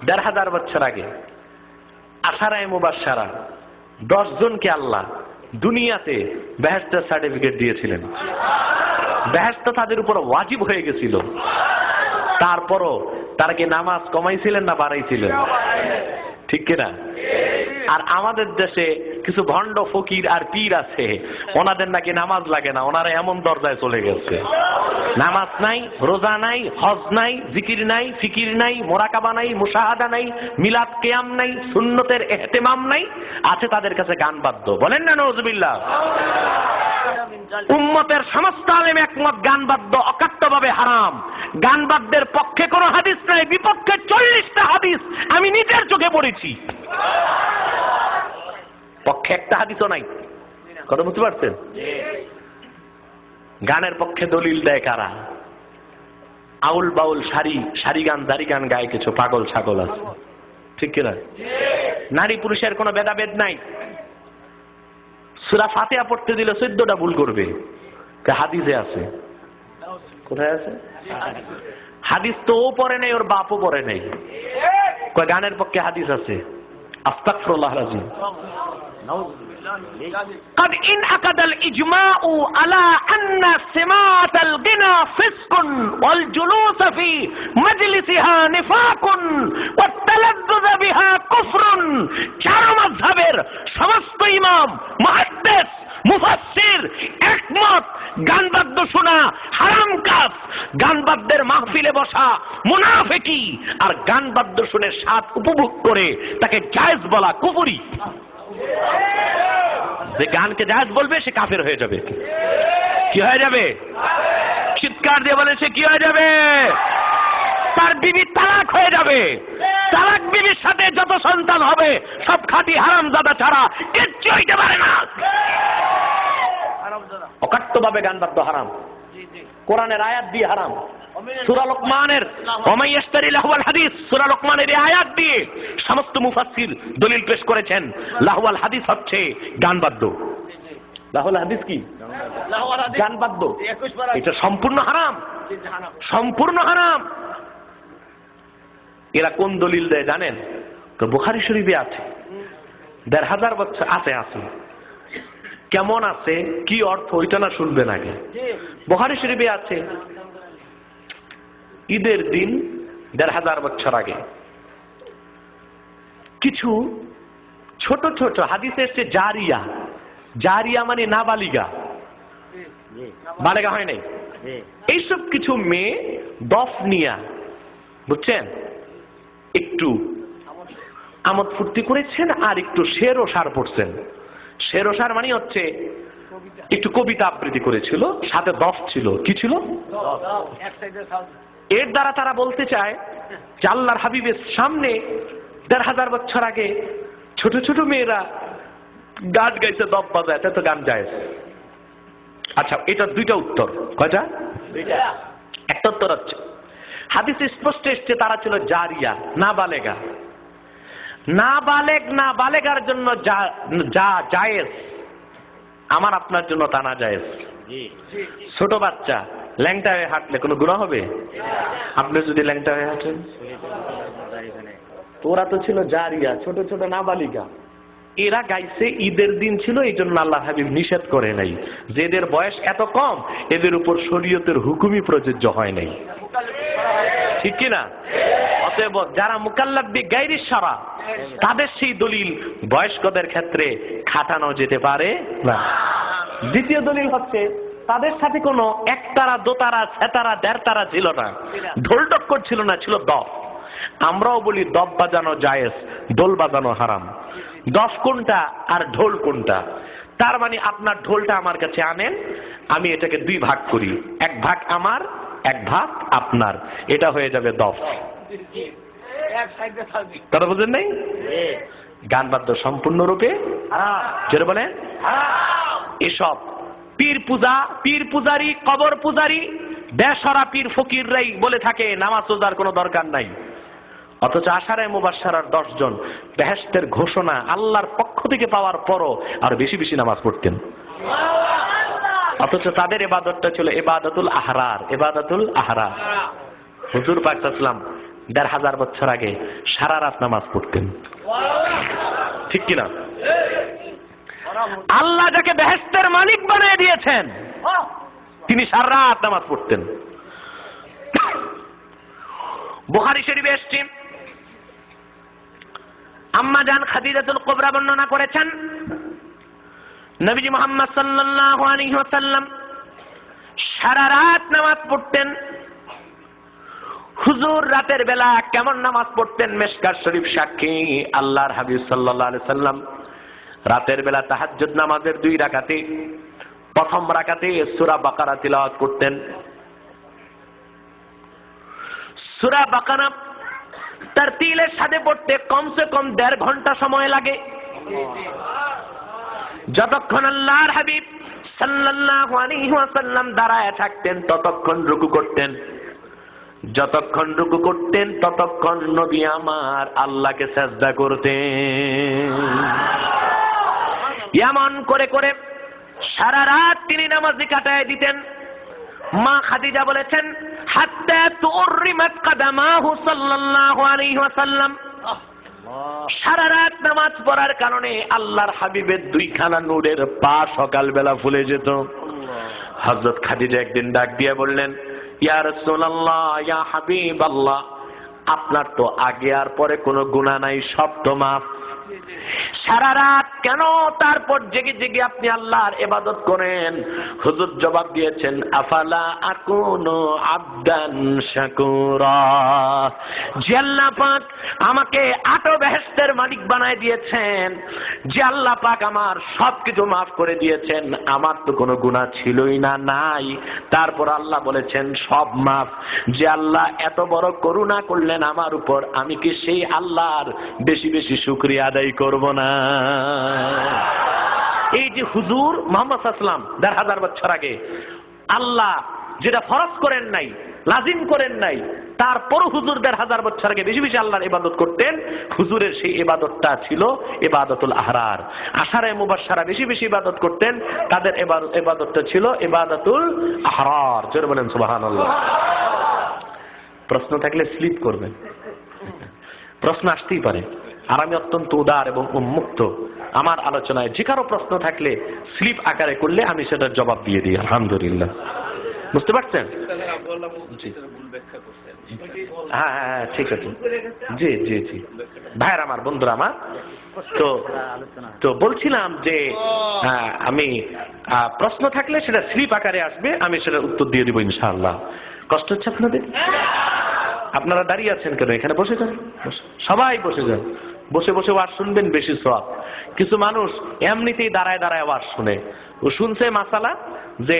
1500 বছর আগে আশারায়ে মুবাশশারা 10 জনকে আল্লাহ দুনিয়াতে বেহেশতের সার্টিফিকেট দিয়েছিলেন। বেহেশত তাদের উপর ওয়াজিব হয়ে গেছিল, তারপরও তারা কি নামাজ কমাইছিলেন না বাড়াইছিলেন? ঠিক কিনা? আর আমাদের দেশে কিছু ভণ্ড ফকির আর পীর আছে, ওনাদের নাকি নামাজ লাগে না, ওনারা এমন দরজায় চলে গেছে। নামাজ নাই, রোজা নাই, হজ নাই, জিকির নাই, ফিকির নাই, মোরাকাবা নাই, মুশাহাদা নাই, মিলাদ কিয়াম নাই, সুন্নতের ইহতিমাম নাই, আছে তাদের কাছে গান বাদ্য। বলেন না নাউজুবিল্লাহ? উম্মতের সমস্ত আলেম একমত, গান বাদ্য অকাট্যভাবে হারাম। গান বাদ্যের পক্ষে কোনো হাদিস নাই, বিপক্ষে 40টা হাদিস আমি নিজের চোখে পড়েছি, পক্ষে একটা হাদিসও নাই। কথা বুঝতে পারছেন? গানের পক্ষে দলিল দেয় কারা? আউল বাউল সারি গান দাড়ি গান গায়ে কিছু পাগল ছাগল আছে, ঠিক কিনা? নারী পুরুষের কোনো ভেদাভেদ নাই। সূরা ফাতিহা পড়তে দিলে 14টা ভুল করবে, হাদিসে আছে। কোথায় আছে? হাদিস তো ও পড়ে নাই, ওর বাপও পড়ে নাই, কয় গানের পক্ষে হাদিস আছে। আস্তাগফিরুল্লাহ আযীম। قد انعقد الإجماع على أن سماعة الغنى فسق والجلوس في مجلسها نفاق والتلذذ بها كفر। চার মাযহাবের সমস্ত ইমাম, মুহাদ্দিস, মুফাসসির একমত, গান বাদ্য শোনা হারাম কাজ। গান বাদ্যের মাহফিলে বসা মুনাফিকি, আর গান বাদ্য শুনে স্বাদ উপভোগ করে তাকে জায়েজ বলা কুফরি। যে গানকে জায়েজ বলবে সে কাফের হয়ে যাবে। কি হয়ে যাবে? চিৎকার দিয়ে বলে সে কি হয়ে যাবে? তার বিবি তালাক হয়ে যাবে। তালাক বিবির সাথে যত সন্তান হবে সব খাঁটি হারামজাদা ছাড়া কিচ্ছু হইতে পারে না। অকাট্যভাবে গান বাদ্য হারাম, কোরআনের আয়াত দিয়ে হারাম। সূরা লোকমানের ওমাইয়াশতারি লাহওয়াল হাদিস, সূরা লোকমানের এই আয়াত দিয়ে সমস্ত মুফাসসির দলিল পেশ করেছেন লাহওয়াল হাদিস হচ্ছে গান বাদ্য। লাহওয়াল হাদিস কি? গান বাদ্য। এটা সম্পূর্ণ হারাম, সম্পূর্ণ হারাম। এরা কোন দলিল দেয় জানেন? তো বুখারী শরীফে আছে, 1500 বছর আছে। কেমন আছে, কি অর্থ, ওইটা না শুনবেন আগে। বুখারী শরীফে আছে, ঈদের দিন 1500 বছর আগে কিছু ছোট ছোট হাদিসে এসছে জারিয়া। জারিয়া মানে নাবালিগা, বালেগা হয় নাই, এইসব কিছু মেয়ে দফ নিয়া, বুঝছেন, একটু আমোদ ফুর্তি করেছেন আর একটু শের ও সার পড়ছেন। শের ও সার মানে হচ্ছে একটু কবিতা আবৃত্তি করেছিল, সাথে দফ ছিল। কি ছিল? এর দ্বারা তারা বলতে চায় যে আল্লাহর হাবিবের সামনে 1500 বছর আগে ছোট ছোট মেয়েরা গান গাইছে, দফ বাজায়, এতে তো গান যায়। আচ্ছা, এটা দুইটা উত্তর। কয়টা? একটা উত্তর হচ্ছে হাদিসে স্পষ্ট এসছে তারা ছিল জারিয়া, নাবালেগা। নাবালেগ, নাবালেগার জন্য যা জায়েজ, আমার আপনার জন্য তা না জায়েজ। ছোট বাচ্চা ল্যাংটা হয়ে হাঁটলে কোনো গুনাহ হবে? আপনি যদি ল্যাংটা হয়ে হাঁটেন? তোরা তো ছিল জারিয়া, ছোট ছোট নাবালিগা। এরা গাইছে, ঈদের দিন ছিল, এই জন্য আল্লাহ হাবিব নিষেধ করে নাই যে এদের বয়স এত কম, এদের উপর শরীয়তের হুকুমই প্রযোজ্য হয় নাই। ঠিক কিনা? অতএব যারা মুকাল্লাফ বিগাইরি শারা, তাদের সেই দলিল বয়স্কদের ক্ষেত্রে খাটানো যেতে পারে না। দ্বিতীয় দলিল হচ্ছে তাদের সাথে কোনো একতারা, দোতারা, ছেতারা, দেড়তারা ছিল না, ঢোল টক্কর ছিল না, ছিল দফ। আমরাও বলি দফ বাজানো জায়েজ, ঢোল বাজানো হারাম। দফ কোনটা আর ঢোল কোনটা? তার মানে আপনার ঢোলটা আমার কাছে আনেন, আমি এটাকে 2 ভাগ করি, 1 ভাগ আমার, 1 ভাগ আপনার, এটা হয়ে যাবে দফ। তারা বুঝেন নাই? গান বাদ্য সম্পূর্ণরূপে যেটা বলে এসব পীর পূজা, পীর পূজারি, কবর পূজারি, বেশরা পীর ফকিররাই বলে থাকে নামাজ রোজার কোনো দরকার নাই। অথচ আশারায়ে মুবাশশারার 10 জন বেহেশতের ঘোষণা আল্লাহর পক্ষ থেকে পাওয়ার পরও আর বেশি বেশি নামাজ পড়তেন। অথচ তাদের ইবাদতটা ছিল ইবাদতুল আহরার, ইবাদতুল আহরার। হুজুর পাক সাল্লাল্লাহু আলাইহি ওয়াসাল্লাম 1500 বছর আগে সারা রাত নামাজ পড়তেন, ঠিক কিনা? আল্লাহ যাকে বেহেশতের মালিক বানিয়ে দিয়েছেন তিনি সারা রাত নামাজ পড়তেন। বুখারী শরীফে এসেছে, আম্মা জান খাদিজাতুল কুবরা বর্ণনা করেছেন, নবীজি মুহাম্মদ সাল্লাল্লাহু আলাইহি ওয়াসাল্লাম সারা রাত নামাজ পড়তেন। হুজুর রাতের বেলা কেমন নামাজ পড়তেন মিশকাত শরীফ সাক্ষী। আল্লাহর হাবিব সাল্লাল্লাহু আলাইহি সাল্লাম রাতের বেলা তাহাজ্জুদ নামাজের 2 রাকাতে প্রথম রাকাতে সূরা বাকারা তিলাওয়াত করতেন। সূরা বাকারা তারতিলের সাথে পড়তে কমসে কম 1.5 ঘন্টা সময় লাগে। যতক্ষণ আল্লাহর হাবিব সাল্লাল্লাহু আলাইহি ওয়াসাল্লাম দাঁড়ায় থাকতেন ততক্ষণ রুকু করতেন, যতক্ষণ রুকু করতেন ততক্ষণ নবী আমার আল্লাহকে সিজদা করতেন। এমন করে করে সারা রাত তিনি নামাজে কাটায় দিতেন। মা খাদিজা বলেছেন, হাত্তা তুরিমাত কাদামাহু সাল্লাল্লাহু আলাইহি ওয়াসাল্লাম, সারা রাত নামাজ পড়ার কারণে আল্লাহর হাবিবের 2খানা নূরের পা সকালবেলা ফুলে যেত। হযরত খাদিজা একদিন ডাক দিয়ে বললেন, ইয়া রাসূলুল্লাহ, ইয়া হাবিবাল্লাহ, আপনার তো আগে আর পরে কোনো গুনাহ নাই, সব তো মাফ। সারা রাত কেন তারপর জেগে জেগে আপনি আল্লাহর ইবাদত করেন? হুজুর জবাব দিয়েছেন, আফালা আকুনু আবদান শাকুরা, যে আল্লাহ পাক আমাকে আটো বেহেশতের মালিক বানায় দিয়েছেন, যে আল্লাহ পাক আমার সবকিছু মাফ করে দিয়েছেন, আমার তো কোনো গুনাহ ছিলই না, নাই, তারপর আল্লাহ বলেছেন সব মাফ। যে আল্লাহ এত বড় করুণা করলেন আমার উপর, আমি কি সেই আল্লাহর বেশি বেশি শুকরিয়া আদায় করব না? এই যে হুজুর মুহাম্মদ সাল্লাল্লাহু আলাইহি ওয়াসাল্লাম 1500 বছর আগে আল্লাহ যেটা ফরজ করেন নাই, লাজিম করেন নাই, তারপর হুজুর 1500 বছর আগে বেশি বেশি আল্লাহর ইবাদত করতেন। হুজুরের সেই ইবাদতটা ছিল ইবাদতুল আহরার। আশারায়ে মুবাশশারা বেশি বেশি ইবাদত করতেন, তাদের ইবাদতটা ছিল ইবাদতুল আহরার। জোরে বলেন সুবহানাল্লাহ। প্রশ্ন থাকলে স্লিপ করবেন, প্রশ্ন আসতেই পারে, আর আমি অত্যন্ত উদার এবং উন্মুক্ত। আমার আলোচনায় যে কারো প্রশ্ন থাকলে স্লিপ আকারে করলে আমি সেটার জবাব দিয়ে দিই। আলহামদুলিল্লাহ, বুঝতে পারছেন? হ্যাঁ হ্যাঁ ঠিক আছে, জি জি জি ভাইয়ের আমার, বন্ধুরা আমার, তো বলছিলাম যে আমি প্রশ্ন থাকলে সেটা স্লিপ আকারে আসবে, আমি সেটার উত্তর দিয়ে দিব ইনশাআল্লাহ। কষ্ট হচ্ছে আপনাদের? আপনারা দাঁড়িয়ে আছেন কেন? এখানে বসে যান, সবাই বসে যান। বসে বসে ওয়াজ শুনবেন, বেশি সওয়াব। কিছু মানুষ এমনিতেই দাঁড়ায় দাঁড়ায় ওয়াজ শুনে, ও শুনছে মাসালা যে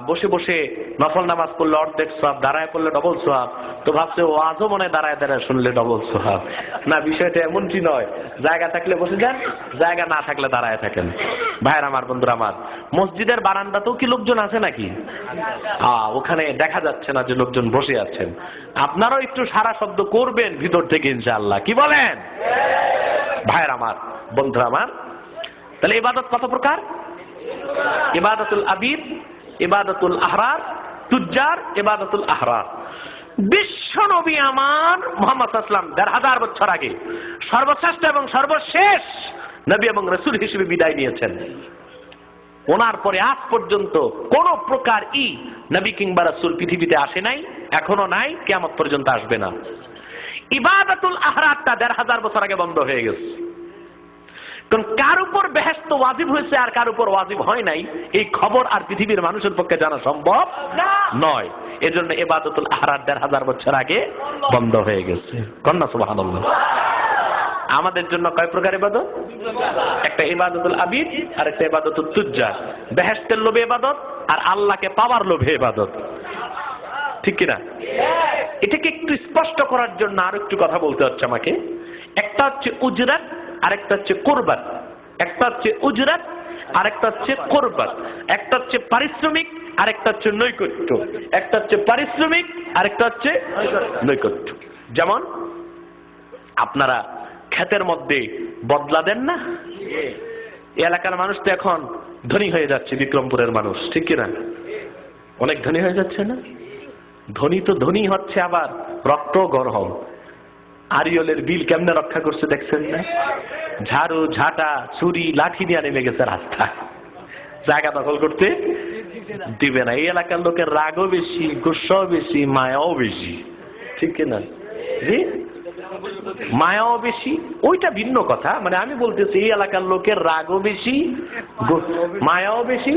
বসে বসে নফল নামাজ পড়লে অর্ধেক সওয়াব, দাঁড়ায় পড়লে ডবল সওয়াব, তো ভাবছে ওয়াজও মনে দাঁড়ায় দাঁড়ায় শুনলে ডবল সওয়াব। না, বিষয়টা এমনটি নয়। জায়গা থাকলে বসে যান, জায়গা না থাকলে দাঁড়ায় থাকেন। ভাইয়ের আমার, বন্ধুরা আমার, মসজিদের বারান্দাতেও কি লোকজন আছে নাকি? ওখানে দেখা যাচ্ছে না যে লোকজন বসে আছেন। আপনারাও একটু সারা শব্দ করবেন ভিতর থেকে ইনশাআল্লাহ, কি বলেন? ভাইয়ের আমার, বন্ধুরা আমার, তাহলে ইবাদত কত প্রকার? ইবাদতুল আবিদ, ইবাদতুল আহরার, তুজ্জার, ইবাদতুল আহরার। বিশ্ব নবী আমার মুহাম্মদ সাল্লাল্লাহু আলাইহি ওয়াসাল্লাম 1500 বছর আগে সর্বশ্রেষ্ঠ এবং সর্বশেষ নবী এবং রাসূল হিসেবে বিদায় নিয়েছেন। ওনার পরে আজ পর্যন্ত কোন প্রকার নবী কিংবা রাসূল পৃথিবীতে আসে নাই, এখনো নাই, কিয়ামত পর্যন্ত আসবে না। ইবাদতুল আহরারটা 1500 বছর আগে বন্ধ হয়ে গেছে। কারণ কার উপর বেহেশত ওয়াজিব হয়েছে আর কার উপর ওয়াজিব হয় নাই, এই খবর আর পৃথিবীর মানুষের পক্ষে জানা সম্ভব নয়। এজন্য ইবাদতুল আহরার 1500 বছর আগে বন্ধ হয়ে গেছে। কন্যা সুবহানাল্লাহ। আমাদের জন্য কয় প্রকার ইবাদত? একটা ইবাদতুল আবিদ আর একটা ইবাদতুল তুজ্জার। বেহেশতের লোভে ইবাদত আর আল্লাহকে পাওয়ার লোভে ইবাদত, ঠিক কিনা? এটাকে একটু স্পষ্ট করার জন্য আর একটু কথা বলতে হচ্ছে আমাকে। একটা হচ্ছে উজরাত আর একটা হচ্ছে কুরবাত। একটা হচ্ছে উজরাত আর একটা হচ্ছে কুরবাত। একটা হচ্ছে পারিশ্রমিক আর একটা হচ্ছে নৈকট্য। একটা হচ্ছে পারিশ্রমিক আর একটা হচ্ছে নৈকট্য। যেমন আপনারা ক্ষেতের মধ্যে বদলা দেন না? এই এলাকার মানুষ তো এখন ধনী হয়ে যাচ্ছে, বিক্রমপুরের মানুষ, ঠিক কিনা? অনেক ধনী হয়ে যাচ্ছে না? ধনী তো ধনী হচ্ছে, আবার রক্ত গরম। আরিয়লের বিল কেমনে রক্ষা করছে দেখছেন না? ঝাড়ু ঝাঁটা ছুরি লাঠি নিয়ে নেমে গেছে রাস্তায়, জায়গা দখল করতে দিবে না। এই এলাকার লোকের রাগও বেশি, গুসাও বেশি, মায়াও বেশি, ঠিক কিনা? জি, মায়াও বেশি, ওইটা ভিন্ন কথা। মানে আমি বলতেছি এই এলাকার লোকের রাগও বেশি, মায়াও বেশি,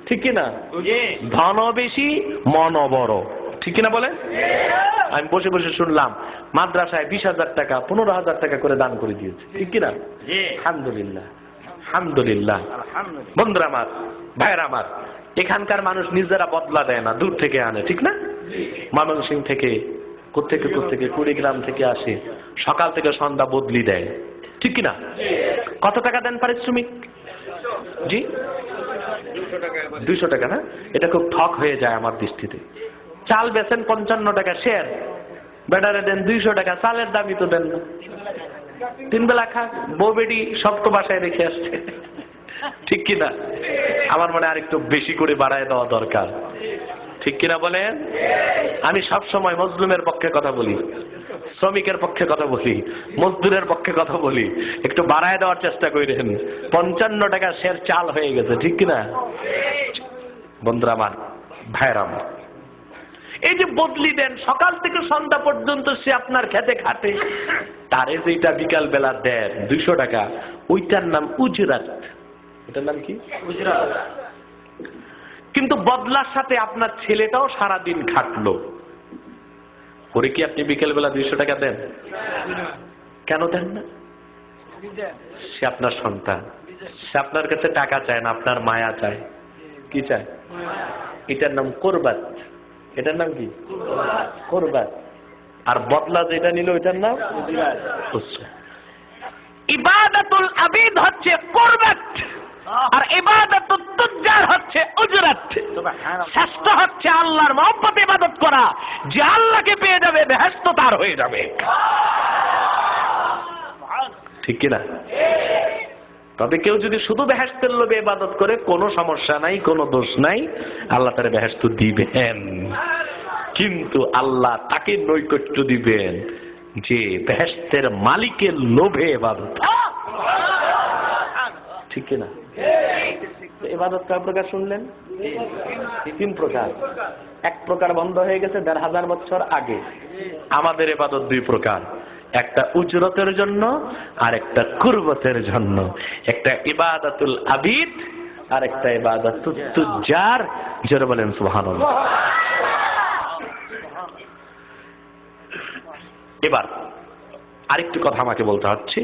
ঠিক কিনা? ধনও বেশি, মনও বড়, ঠিক কিনা বলেন? আমি বসে বসে শুনলাম মাদ্রাসায় 20,000 টাকা 15,000 টাকা করে দান করে দিয়েছে, ঠিক কিনা? আলহামদুলিল্লাহ, আলহামদুলিল্লাহ। বন্ধুরা আমার, ভাইরা আমার, এখানকার মানুষ নিজেরা বদলা দেয় না, দূর থেকে আনে, ঠিক না? ময়মনসিংহ থেকে, কোত্থেকে কুড়িগ্রাম থেকে আসে, সকাল থেকে সন্ধ্যা বদলি দেয়, ঠিক কিনা? কত টাকা দেন পারিশ্রমিক? জি, 200 টাকা না? এটা খুব ঠক হয়ে যায় আমার দৃষ্টিতে। চাল বেচেন 55 টাকা শেয়ার, বেটারে দেন 200 টাকা, চালের দামই তো দেন না। 3 বেলা খা, বউ বেটি সব তো বাসায় রেখে আসছে, ঠিক কিনা? আমার মনে আরেকটু বেশি করে বাড়ায় দেওয়া দরকার, ঠিক কিনা বলেন? আমি সব সময় মজলুমের পক্ষে কথা বলি, শ্রমিকের পক্ষে কথা বলি, মজদুরের পক্ষে কথা বলি। একটু বাড়ায় দেওয়ার চেষ্টা করেন। 55 টাকা শের চাল হয়ে গেছে, ঠিক কিনা? বন্ধুরা আমার, ভাইরা আমার, এই যে বদলি দেন, সকাল থেকে সন্ধ্যা পর্যন্ত সে আপনার খেতে খাটে, তারে যেটা বিকাল বেলা দেন 200 টাকা, ওইটার নাম উজরাত। এটার নাম কি? উজরাত। কিন্তু বদলার সাথে আপনার ছেলেটাও সারাদিন খাটলো, পরে কি আপনি বিকেল বেলা 200 টাকা দেন? কেন দেন না? সে আপনার সন্তান, সে আপনার কাছে টাকা চায় না, আপনার মায়া চায়। কি চায়? এটার নাম কুরবাত। এটার নাম কি? কুরবাত। আর বদলা যেটা নিল ওইটার নাম ইবাদাতুল আবিদ হচ্ছে কুরবাত, আর ইবাদাতুত তুজ্জার হচ্ছে উজরাত। শ্রেষ্ঠ হচ্ছে আল্লাহর মহব্বতে ইবাদত করা, যে আল্লাহকে পেয়ে যাবে বেহেশত তার হয়ে যাবে, ঠিক কিনা? তবে কেউ যদি শুধু বেহেশতের লোভে ইবাদত করে, কোনো সমস্যা নাই, কোনো দোষ নাই, আল্লাহ তার বেহেশত দিবেন। কিন্তু আল্লাহ তাকে নৈকট্য দিবেন যে বেহেশতের মালিকের লোভে ইবাদত, ঠিক কিনা? ইবাদত কয় প্রকার শুনলেন? 3 প্রকার। 1 প্রকার বন্ধ হয়ে গেছে 1500 বছর আগে। আমাদের ইবাদত 2 প্রকার, একটা উজরতের জন্য আর একটা কুরবতের জন্য। একটা ইবাদাতুল আবিদ আর একটা ইবাদাতুত তুজ্জার। জোরে বলেন সুবহানাল্লাহ। এবার আরেকটু কথা আমাকে বলতে হচ্ছে,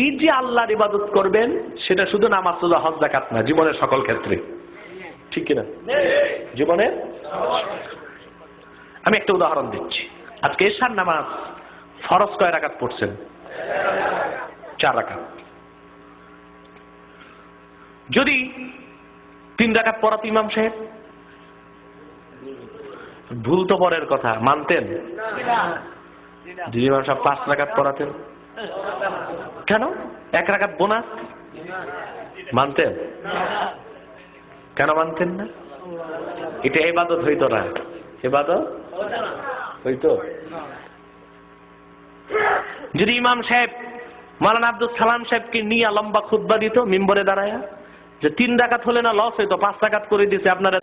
এই যে আল্লাহর ইবাদত করবেন, সেটা শুধু নামাজ, রোজা, হজ, যাকাত না, জীবনের সকল ক্ষেত্রে, ঠিক কিনা? জীবনের। আমি একটা উদাহরণ দিচ্ছি। আজকে এশার নামাজ ফরজ কয় রাকাত পড়ছেন? 4 রাকাত। যদি 3 রাকাত পড়াতো ইমাম সাহেব, ভুল তো পরের কথা, মানতেন? যদি ইমাম সাহেব 5 রাকাত পড়াতেন, কেন? 1 রাকাত বোনাস, মানতেন? কেন মানতেন না? এটা ইবাদত হইতো না, ইবাদত হইতো। যদি ইমাম সাহেব মাওলানা আব্দুল সালাম সাহেবকে নিয়ে লম্বা খুতবা দিত মিম্বরে দাঁড়ায়া, যে 3 রাকাত হলে না লস হইতো, 5 রাকাত করে দিয়েছে আপনারা